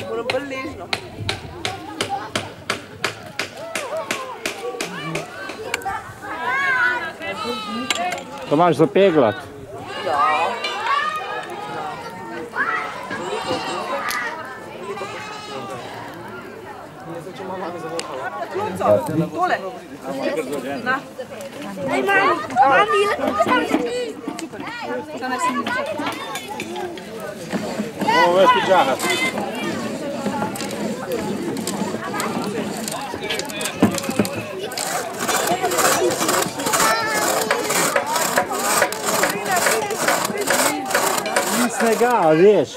Moram bolj ležno. To imaš zapeglati? Ja. Tole. Na. Ej, mami, Ovo veš ti džahat. Ni snega, veš.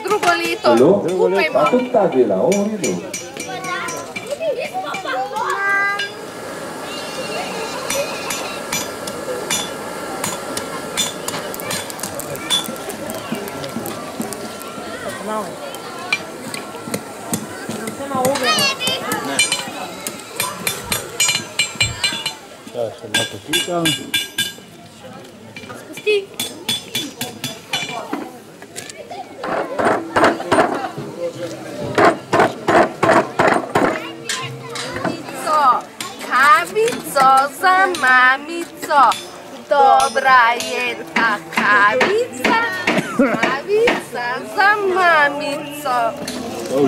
Drugo leto. Upajmo. A tudi ta dela, ovo ni dol. Ja, še malo poslikam. Spusti. Kavico za mamico, dobra je ta kavica, kavica za mamico.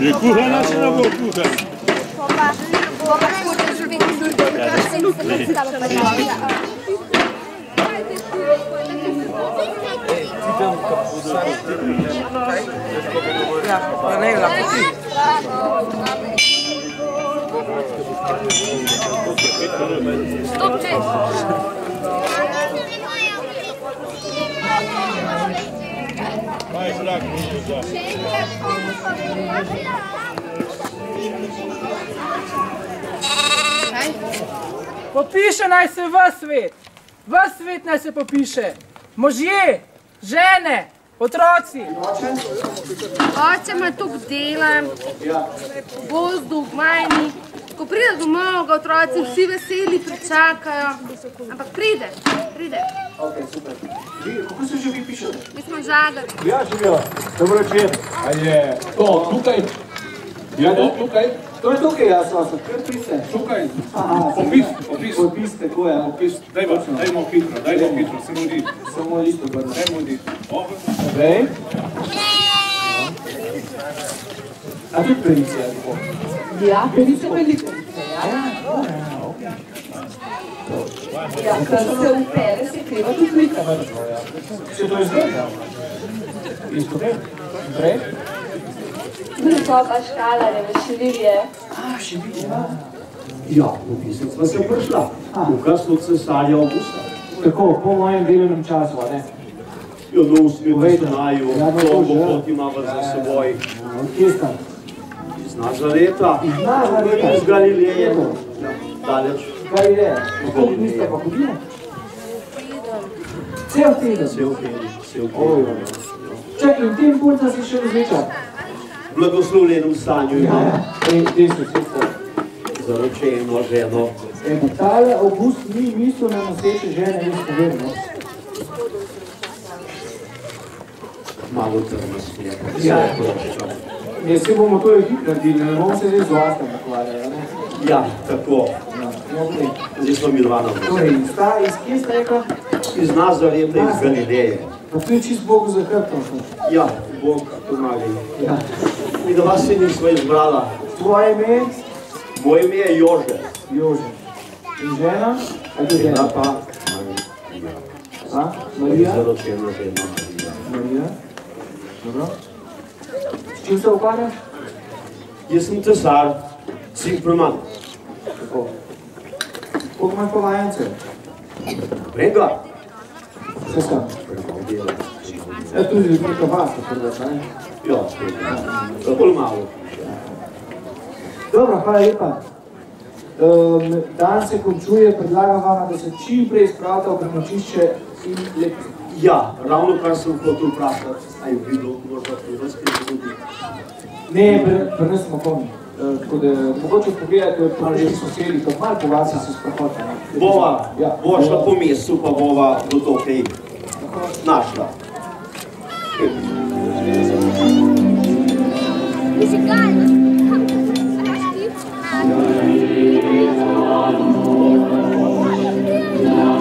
Že kuhana se ne bo kuhana. Boga hoče živeti, kar se mi se stava pa ja, pa ne ga poti. Stop, če! Kaj zrak, ni to za. Popiše naj se v svet naj se popiše. Možje, žene, otroci. Oče ima toliko dela, v gozdu, v gmajni. Ko pride domov, ga otroci vsi veseli pričakajo, ampak pride. Ok, super. Kako se že vi pišete? Mi smo Žagar. Ja, živijo. Dobro večer. A je to tukaj? Ja, to tukaj? To je tukaj, jaz vas, kar priste. Tukaj. Aha, opis, tako je. Opis, dajmo hitro, se mudi. Samo isto brno. Se mudi. Okej. A tudi perice, ali bo? Ja, perice velike. Ja, kar se upere, se treba tudi slika. Se to izgleda? Isto kaj? Prej? Druga škalarjeve šivilje. A, šivilje, ja, v pisec pa sem prišla. V kasno cesarja Augusta. Tako, po mojem delovnem času, a ne? Jo, no, v smetu znajo, dolgo pot imava za seboj. Kje sta? Iz Nazareta. Iz Nazareta? Iz Galileje. Daleč. Galileje. Kako niste pa hodili? Cel teden? Cel teden. Čakaj, in tem punca si še različa? V blagoslovljenem stanju imam. Te so vse. Zaročeno ženo. Tale August ni mislil na noseče žene, jaz povem, no? Malo trno smije. Ja. Jaz se bomo to ekip naredili, ne bomo se zdaj z vlastem nakvarjali, ne? Ja, tako. Zdaj smo mi dva na vrsti. Torej, iz kje ste rekla? Iz Nazareta, iz Galileje. Pa tu je čist Bogu za hrbtom. Ja, Bog pomagaj. Ja. Mi da vas se nismo izbrala. Tvoje ime? Moje ime je Jože. Jože. In žena? Ali to žena? Pa A? Marija? Zaročena žena Marija. Dobro. S čim se ukvarjaš? Jaz sem tesar, sin preman. Tako. Koliko imaš pa vajencev? Enega? Vse skam? Ja, tudi neka vasa prdaš, ne? Ja, spet. Bolj malo. Dobro, hvala lepa. Dan se končuje, predlagam vam, da se čim prej spravite v prenočišče in lepite. Ja, ravno kar sem hotel vprašati, a je bilo možda pri vas kaj zgoditi? Ne, pri nas smo polni. Tako da mogoče pogledate, že sosedi, kako malo po vasi se sprohodite. Bova šla po mestu, pa bova do to kaj našla. Is it geil? Komm,